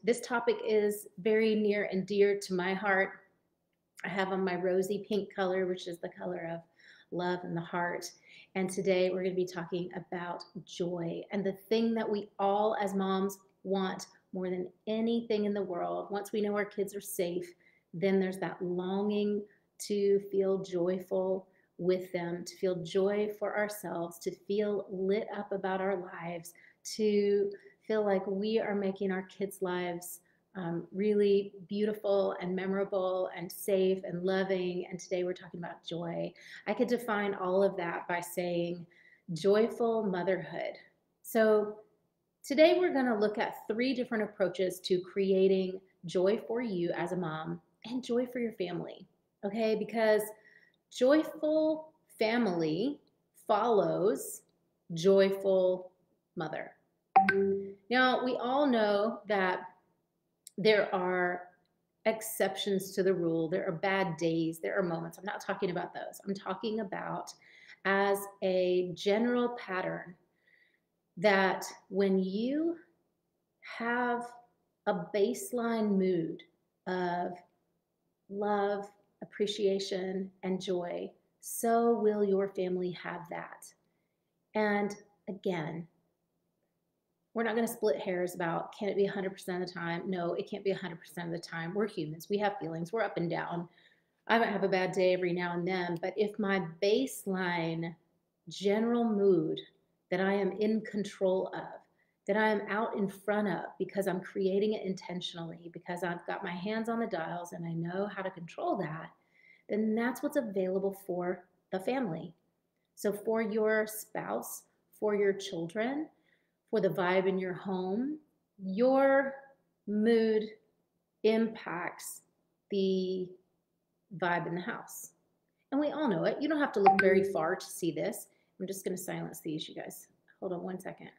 this topic is very near and dear to my heart. I have on my rosy pink color, which is the color of love and the heart. And today we're going to be talking about joy and the thing that we all as moms want more than anything in the world. Once we know our kids are safe, then there's that longing to feel joyful with them, to feel joy for ourselves, to feel lit up about our lives, to feel like we are making our kids' lives really beautiful and memorable and safe and loving. And today we're talking about joy. I could define all of that by saying joyful motherhood. So today we're going to look at 3 different approaches to creating joy for you as a mom and joy for your family. Okay, because joyful family follows joyful mother. Now, we all know that there are exceptions to the rule. There are bad days, there are moments. I'm not talking about those. I'm talking about as a general pattern that when you have a baseline mood of love, appreciation, and joy, so will your family have that. And again, we're not going to split hairs about can it be 100% of the time? No, it can't be 100% of the time. We're humans. We have feelings. We're up and down. I might have a bad day every now and then, but if my baseline general mood that I am in control of, that I am out in front of because I'm creating it intentionally, because I've got my hands on the dials and I know how to control that, then that's what's available for the family. So for your spouse, for your children, for the vibe in your home, your mood impacts the vibe in the house. And we all know it. You don't have to look very far to see this. I'm just going to silence these, you guys. Hold on one second.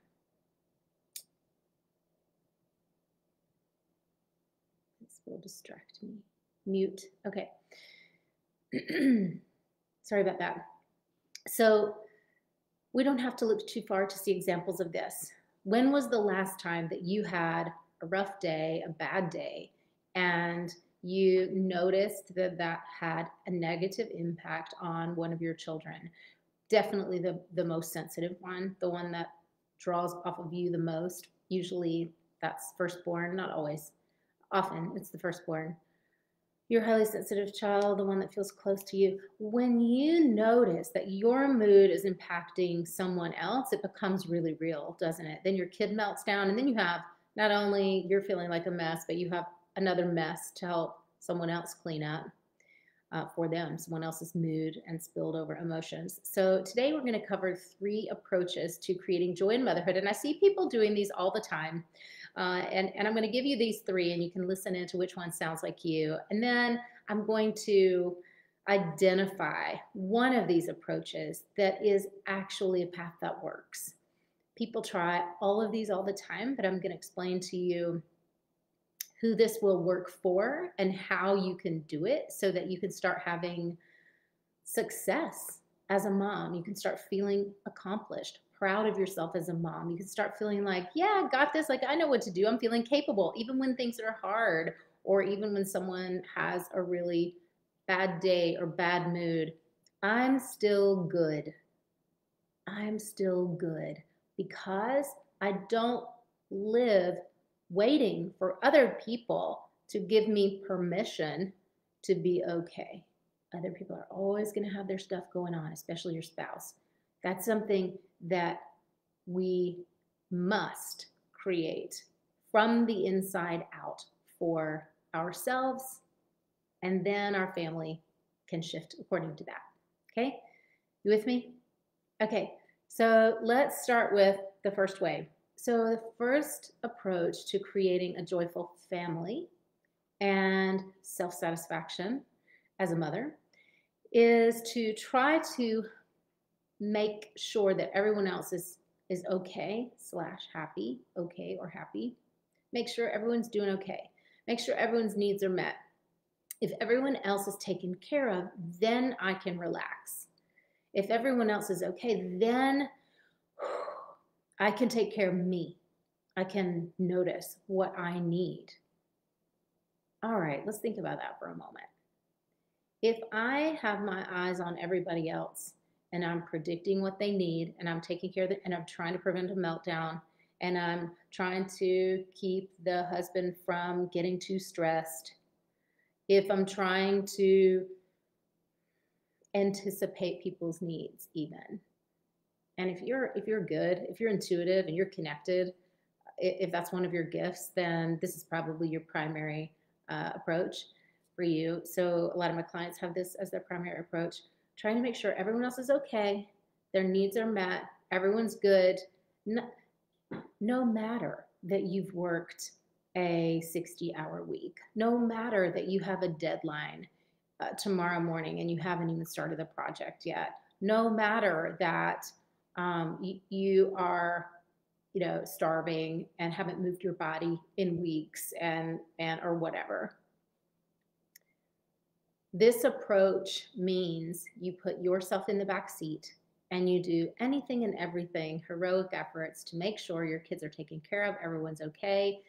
This will distract me. Mute. Okay. Sorry about that. So we don't have to look too far to see examples of this. When was the last time that you had a rough day, a bad day, and you noticed that that had a negative impact on one of your children? Definitely the most sensitive one, the one that draws off of you the most. Usually that's firstborn, not always. Often it's the firstborn. Your highly sensitive child, the one that feels close to you. When you notice that your mood is impacting someone else, it becomes really real, doesn't it? Then your kid melts down, and then you have not only you're feeling like a mess, but you have another mess to help someone else clean up for them, someone else's mood and spilled over emotions. So today we're going to cover 3 approaches to creating joy in motherhood. And I see people doing these all the time. And I'm going to give you these 3 and you can listen into which one sounds like you. And then I'm going to identify one of these approaches that is actually a path that works. People try all of these all the time, but I'm going to explain to you who this will work for and how you can do it so that you can start having success as a mom. You can start feeling accomplished, proud of yourself as a mom. You can start feeling like, yeah, I got this. Like, I know what to do. I'm feeling capable, even when things are hard, or even when someone has a really bad day or bad mood. I'm still good. I'm still good because I don't live waiting for other people to give me permission to be okay. Other people are always going to have their stuff going on, especially your spouse. That's something that we must create from the inside out for ourselves, and then our family can shift according to that. Okay? You with me? Okay, so let's start with the first way. So the first approach to creating a joyful family and self-satisfaction as a mother is to try to make sure that everyone else is okay / happy, okay or happy. Make sure everyone's doing okay. Make sure everyone's needs are met. If everyone else is taken care of, then I can relax. If everyone else is okay, then I can take care of me. I can notice what I need. All right, let's think about that for a moment. If I have my eyes on everybody else and I'm predicting what they need and I'm taking care of it and I'm trying to prevent a meltdown and I'm trying to keep the husband from getting too stressed, if I'm trying to anticipate people's needs even. And if you're good, if you're intuitive and you're connected, if that's one of your gifts, then this is probably your primary approach for you. So a lot of my clients have this as their primary approach, trying to make sure everyone else is okay, their needs are met, everyone's good, no, no matter that you've worked a 60-hour week, no matter that you have a deadline tomorrow morning and you haven't even started the project yet, no matter that you are starving and haven't moved your body in weeks and or whatever. This approach means you put yourself in the back seat and you do anything and everything, heroic efforts to make sure your kids are taken care of, everyone's okay.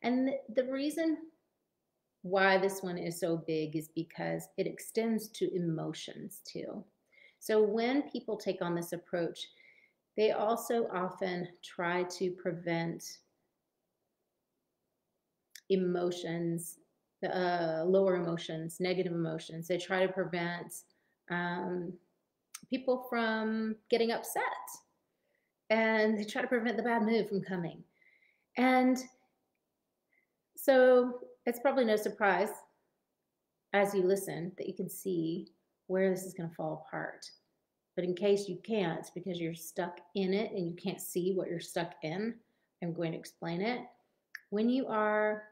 And the reason why this one is so big is because it extends to emotions too. So when people take on this approach, they also often try to prevent emotions, lower emotions, negative emotions. They try to prevent people from getting upset, and they try to prevent the bad mood from coming. And so it's probably no surprise as you listen that you can see where this is going to fall apart. But in case you can't, because you're stuck in it and you can't see what you're stuck in, I'm going to explain it. When you are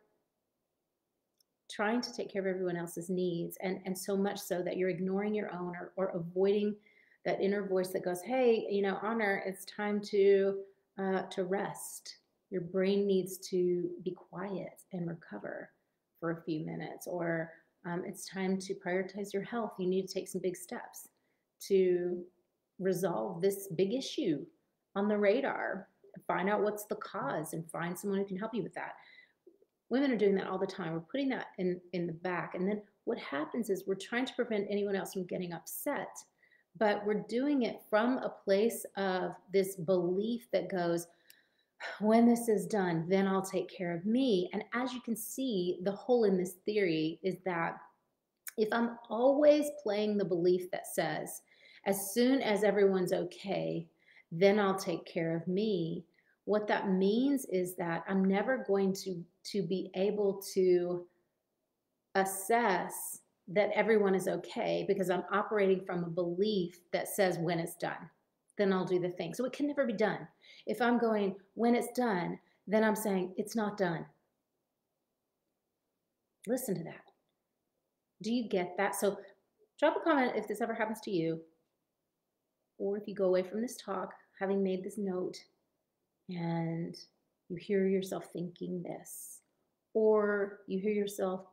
trying to take care of everyone else's needs, and so much so that you're ignoring your own or avoiding that inner voice that goes, hey, Honor, it's time to rest. Your brain needs to be quiet and recover for a few minutes, or it's time to prioritize your health. You need to take some big steps to resolve this big issue on the radar, find out what's the cause and find someone who can help you with that. Women are doing that all the time. We're putting that in the back. And then what happens is we're trying to prevent anyone else from getting upset, but we're doing it from a place of this belief that goes, when this is done, then I'll take care of me. And as you can see, the hole in this theory is that if I'm always playing the belief that says, as soon as everyone's okay, then I'll take care of me, what that means is that I'm never going to be able to assess that everyone is okay because I'm operating from a belief that says when it's done, then I'll do the thing. So it can never be done. If I'm going, when it's done, then I'm saying it's not done. Listen to that. Do you get that? So drop a comment if this ever happens to you, or if you go away from this talk having made this note and you hear yourself thinking this, or you hear yourself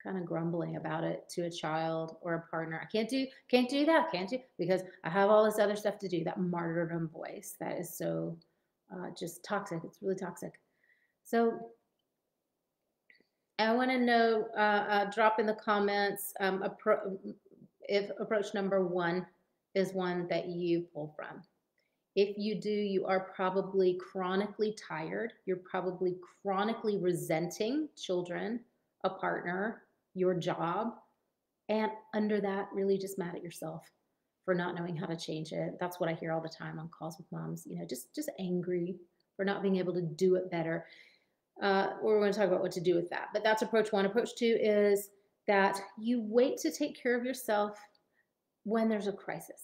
kind of grumbling about it to a child or a partner. I can't do that, can't do, because I have all this other stuff to do. That martyrdom voice that is so just toxic. It's really toxic. So I want to know, drop in the comments if approach number 1 is one that you pull from. If you do, you are probably chronically tired. You're probably chronically resenting children, a partner, your job, and under that, really just mad at yourself for not knowing how to change it. That's what I hear all the time on calls with moms, just angry for not being able to do it better. We're going to talk about what to do with that. But that's approach 1. Approach 2 is that you wait to take care of yourself when there's a crisis.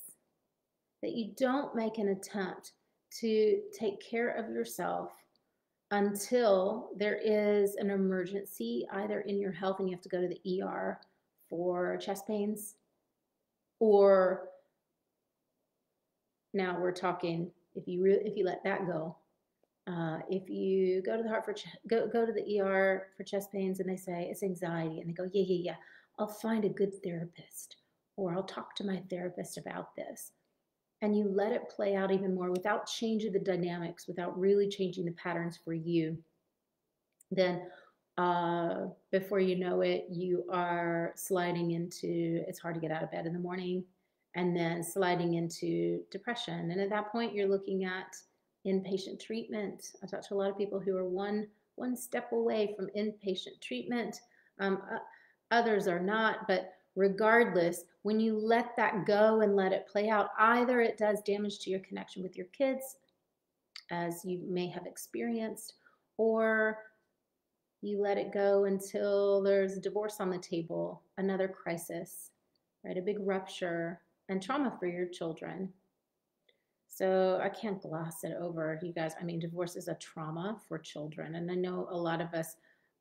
That you don't make an attempt to take care of yourself until there is an emergency, either in your health and you have to go to the ER for chest pains, or now we're talking if you let that go. If you go to the ER for chest pains and they say it's anxiety, and they go, yeah, I'll find a good therapist, or I'll talk to my therapist about this. and you let it play out even more without changing the dynamics, without really changing the patterns for you, then before you know it, you are sliding into it's hard to get out of bed in the morning, and then sliding into depression. And at that point, you're looking at inpatient treatment. I talk to a lot of people who are one step away from inpatient treatment. Others are not, but regardless, when you let that go and let it play out, either it does damage to your connection with your kids, as you may have experienced, or you let it go until there's divorce on the table, another crisis, right? A big rupture and trauma for your children. So I can't gloss it over, you guys. I mean, divorce is a trauma for children, and I know a lot of us.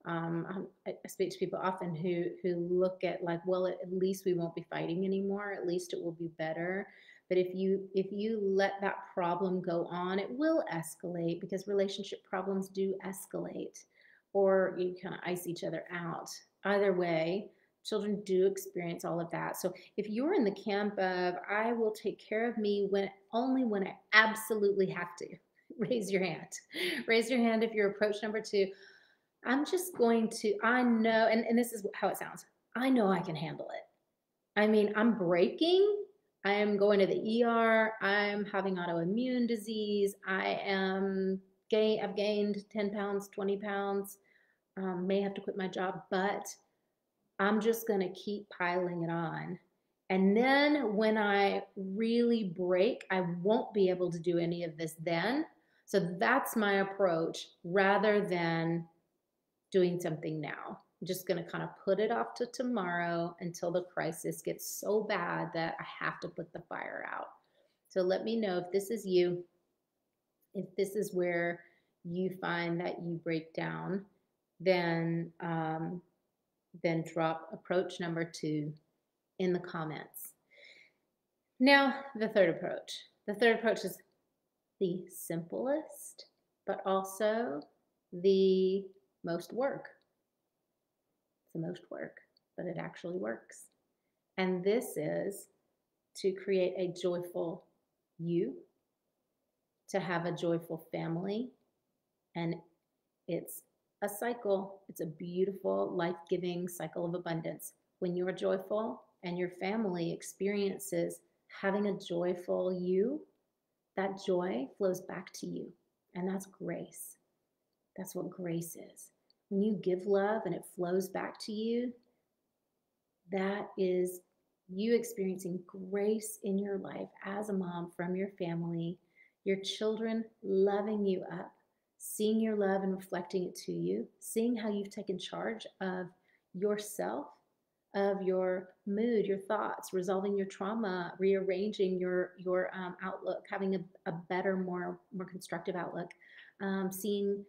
I speak to people often who look at like, well, at least we won't be fighting anymore. At least it will be better. But if you let that problem go on, it will escalate, because relationship problems do escalate, or you kind of ice each other out. Either way, children do experience all of that. So if you're in the camp of I will take care of me when only when I absolutely have to, raise your hand. Raise your hand if you're approach number 2. I'm just going to, I know, and this is how it sounds. I know I can handle it. I mean, I'm breaking. I am going to the ER. I'm having autoimmune disease. I've gained 10 pounds, 20 pounds, may have to quit my job, but I'm just going to keep piling it on. And then when I really break, I won't be able to do any of this then. So that's my approach, rather than doing something now. I'm just going to kind of put it off to tomorrow until the crisis gets so bad that I have to put the fire out. So let me know if this is you, if this is where you find that you break down, then drop approach number 2 in the comments. Now, the third approach. The third approach is the simplest, but also the most work. It's the most work, but it actually works. And this is to create a joyful you, to have a joyful family. And it's a cycle. It's a beautiful, life-giving cycle of abundance. When you're joyful and your family experiences having a joyful you, that joy flows back to you. And that's grace. That's what grace is. When you give love and it flows back to you, that is you experiencing grace in your life as a mom from your family, your children loving you up, seeing your love and reflecting it to you, seeing how you've taken charge of yourself, of your mood, your thoughts, resolving your trauma, rearranging your outlook, having a better, more constructive outlook, seeing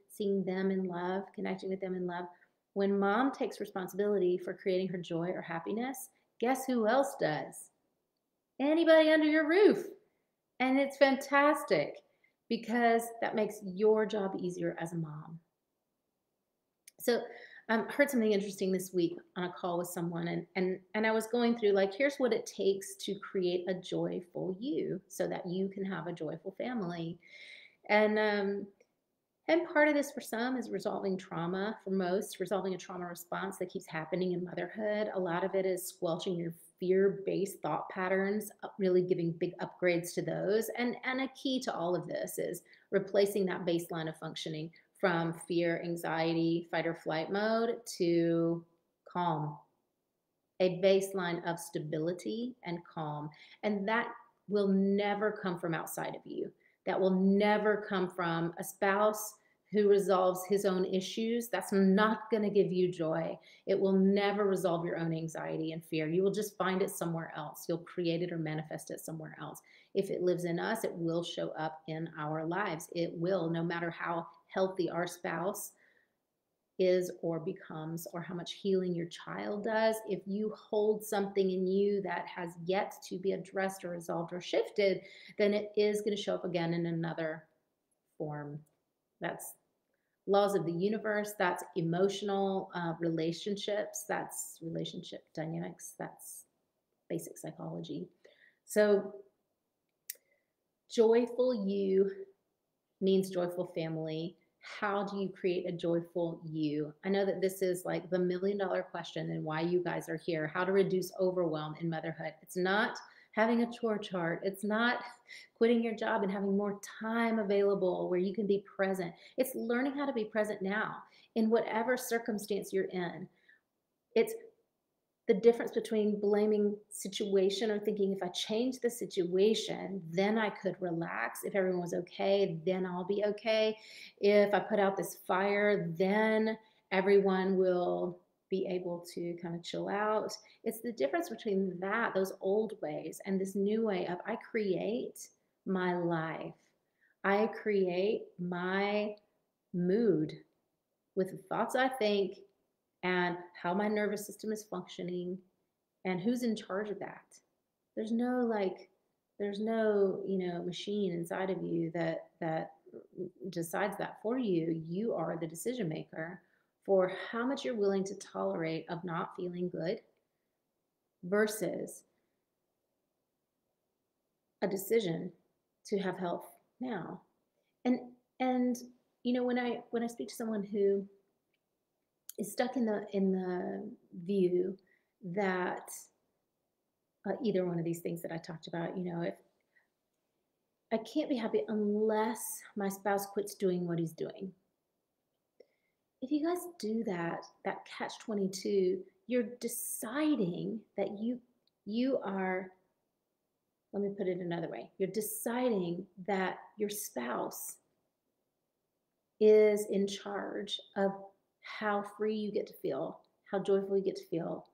them in love, connecting with them in love. When mom takes responsibility for creating her joy or happiness, guess who else does? Anybody under your roof. And it's fantastic, because that makes your job easier as a mom. So I heard something interesting this week on a call with someone, and I was going through like, here's what it takes to create a joyful you so that you can have a joyful family. And part of this for some is resolving trauma. For most, resolving a trauma response that keeps happening in motherhood. A lot of it is squelching your fear-based thought patterns, really giving big upgrades to those. And a key to all of this is replacing that baseline of functioning from fear, anxiety, fight or flight mode to calm. A baseline of stability and calm. And that will never come from outside of you. That will never come from a spouse who resolves his own issues. That's not going to give you joy. It will never resolve your own anxiety and fear. You will just find it somewhere else. You'll create it or manifest it somewhere else. If it lives in us, it will show up in our lives. It will, no matter how healthy our spouse is or becomes, or how much healing your child does. If you hold something in you that has yet to be addressed or resolved or shifted, then it is going to show up again in another form. That's laws of the universe. That's emotional relationships. That's relationship dynamics. That's basic psychology. So Joyful you means joyful family. How do you create a joyful you? I know that this is like the $1,000,000 question and why you guys are here. How to reduce overwhelm in motherhood. It's not having a chore chart. It's not quitting your job and having more time available where you can be present. It's learning how to be present now in whatever circumstance you're in. It's the difference between blaming situation or thinking if I change the situation, then I could relax. If everyone was okay, then I'll be okay. If I put out this fire, then everyone will be able to kind of chill out. It's the difference between that, those old ways, and this new way of I create my life. I create my mood with the thoughts I think and how my nervous system is functioning and who's in charge of that. There's no like there's no, machine inside of you that decides that for you. You are the decision maker for how much you're willing to tolerate of not feeling good versus a decision to have health now. And when I speak to someone who is stuck in the view that either one of these things that I talked about, if I can't be happy unless my spouse quits doing what he's doing. If you guys do that catch 22, you're deciding that you are, let me put it another way. You're deciding that your spouse is in charge of how free you get to feel, how joyful you get to feel,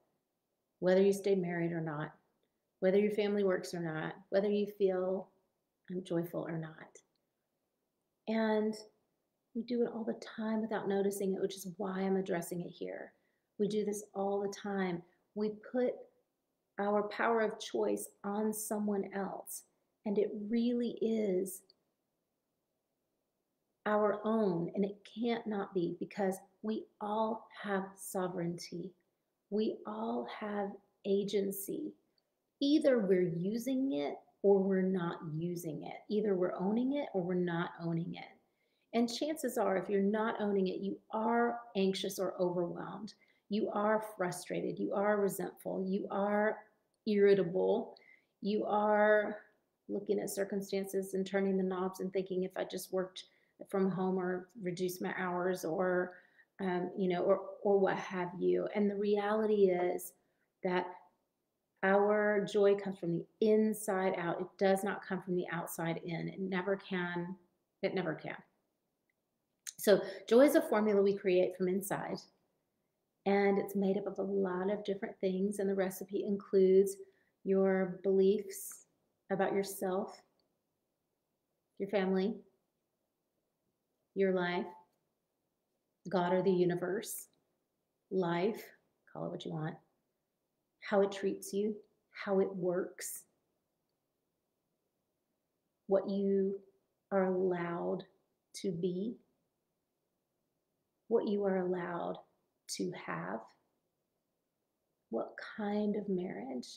whether you stay married or not, whether your family works or not, whether you feel joyful or not. And we do it all the time without noticing it, which is why I'm addressing it here. We do this all the time. We put our power of choice on someone else, and it really is our own, and it can't not be because we all have sovereignty. We all have agency. Either we're using it or we're not using it. Either we're owning it or we're not owning it. And chances are, if you're not owning it, you are anxious or overwhelmed. You are frustrated. You are resentful. You are irritable. You are looking at circumstances and turning the knobs and thinking if I just worked from home or reduced my hours or what have you. And the reality is that our joy comes from the inside out. It does not come from the outside in. It never can. It never can. So joy is a formula we create from inside, and it's made up of a lot of different things. And the recipe includes your beliefs about yourself, your family, your life, God or the universe, life, call it what you want, how it treats you, how it works, what you are allowed to be, what you are allowed to have, what kind of marriage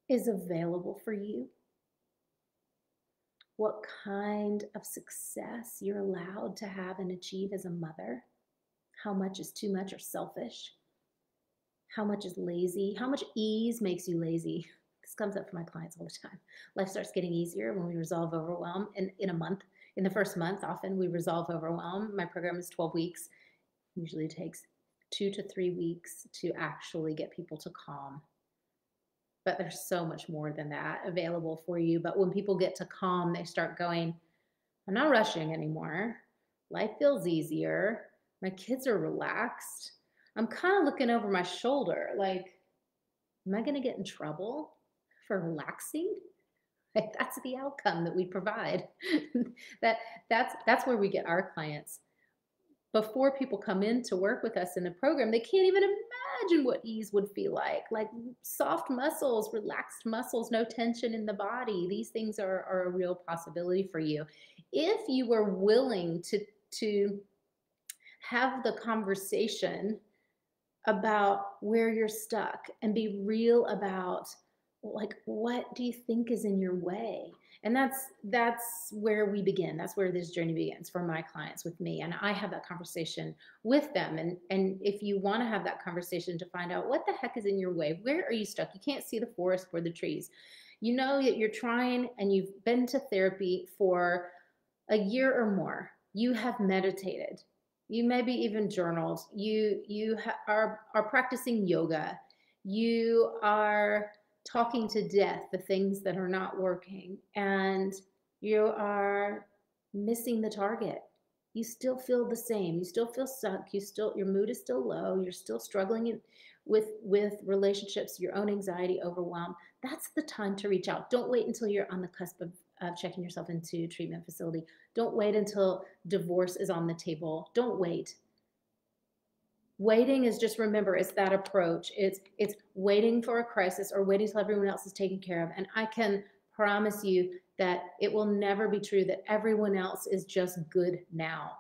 is available for you, what kind of success you're allowed to have and achieve as a mother, how much is too much or selfish, how much is lazy, how much ease makes you lazy. This comes up for my clients all the time. Life starts getting easier when we resolve overwhelm. And in a month, in the first month, often we resolve overwhelm. My program is 12 weeks. Usually it takes 2 to 3 weeks to actually get people to calm. But there's so much more than that available for you. But when people get to calm, they start going, I'm not rushing anymore. Life feels easier. My kids are relaxed. I'm kind of looking over my shoulder like, am I going to get in trouble for relaxing? Like, that's the outcome that we provide. that's where we get our clients. Before people come in to work with us in the program, they can't even imagine what ease would feel like soft muscles, relaxed muscles, no tension in the body. These things are a real possibility for you. If you were willing to have the conversation about where you're stuck and be real about like, what do you think is in your way? And that's where we begin. That's where this journey begins for my clients with me. And I have that conversation with them. And if you want to have that conversation to find out what the heck is in your way, where are you stuck? You can't see the forest for the trees. You know that you're trying and you've been to therapy for a year or more. You have meditated. You maybe even journaled. Are practicing yoga. You are talking to death the things that are not working, and you are missing the target. You still feel the same. You still feel stuck. Your mood is still low. You're still struggling with relationships, your own anxiety, overwhelm. That's the time to reach out. Don't wait until you're on the cusp of checking yourself into a treatment facility. Don't wait until divorce is on the table. Don't wait. Waiting is just, remember, it's that approach. It's waiting for a crisis or waiting till everyone else is taken care of. And I can promise you that it will never be true that everyone else is just good now.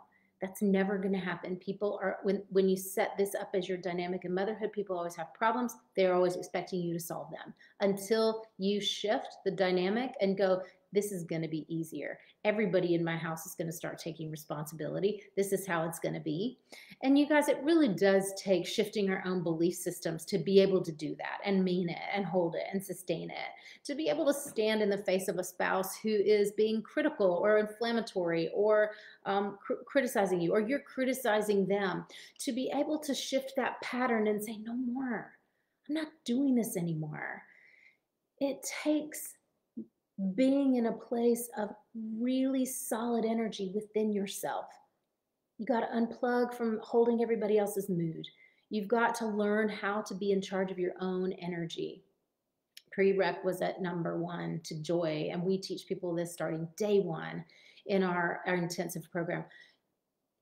That's never going to happen. People are, when you set this up as your dynamic in motherhood, people always have problems. They're always expecting you to solve them until you shift the dynamic and go, this is going to be easier. Everybody in my house is going to start taking responsibility. This is how it's going to be. And you guys, it really does take shifting our own belief systems to be able to do that and mean it and hold it and sustain it. To be able to stand in the face of a spouse who is being critical or inflammatory or criticizing you, or you're criticizing them. To be able to shift that pattern and say, no more. I'm not doing this anymore. It takes being in a place of really solid energy within yourself. You got to unplug from holding everybody else's mood. You've got to learn how to be in charge of your own energy. Prerequisite number one to joy, and we teach people this starting day one in our intensive program.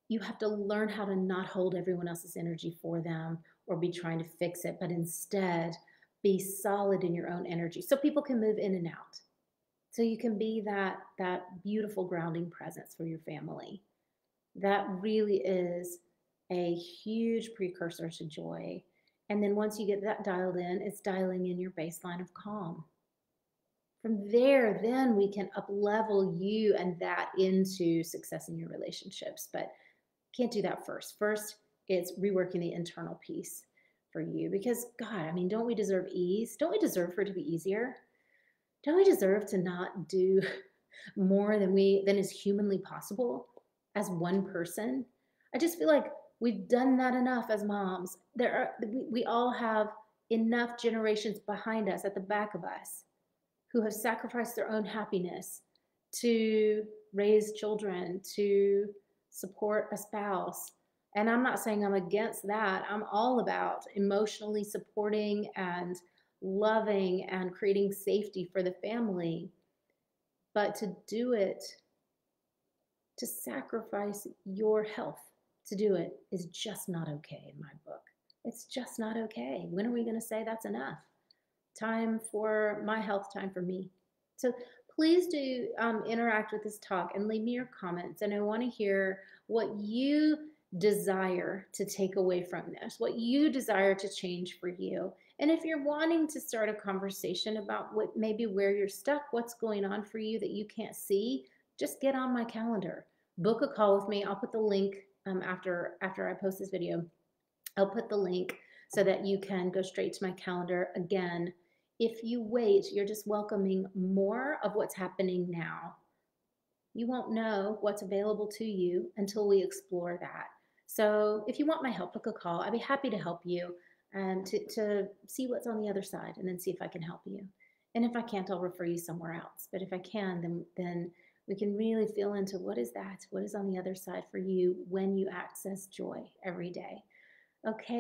You have to learn how to not hold everyone else's energy for them or be trying to fix it, but instead be solid in your own energy so people can move in and out. So you can be that beautiful grounding presence for your family. That really is a huge precursor to joy. And then once you get that dialed in, it's dialing in your baseline of calm. From there, then we can up level you and that into success in your relationships. But can't do that first. First, it's reworking the internal piece for you. Because God, I mean, don't we deserve ease? Don't we deserve for it to be easier? Don't we deserve to not do more than is humanly possible as one person? I just feel like we've done that enough as moms. We all have enough generations behind us, at the back of us, who have sacrificed their own happiness to raise children, to support a spouse. And I'm not saying I'm against that. I'm all about emotionally supporting and loving and creating safety for the family. But to do it, to sacrifice your health to do it, is just not okay in my book. It's just not okay. When are we going to say that's enough? Time for my health, time for me. So please do interact with this talk and leave me your comments. And I want to hear what you desire to take away from this, what you desire to change for you. And if you're wanting to start a conversation about what maybe where you're stuck, what's going on for you that you can't see, just get on my calendar. Book a call with me. I'll put the link after I post this video. I'll put the link so that you can go straight to my calendar. Again, if you wait, you're just welcoming more of what's happening now. You won't know what's available to you until we explore that. So if you want my help, book a call. I'd be happy to help you and to see what's on the other side and then see if I can help you. And if I can't, I'll refer you somewhere else. But if I can, then we can really feel into what is that? What is on the other side for you when you access joy every day? Okay.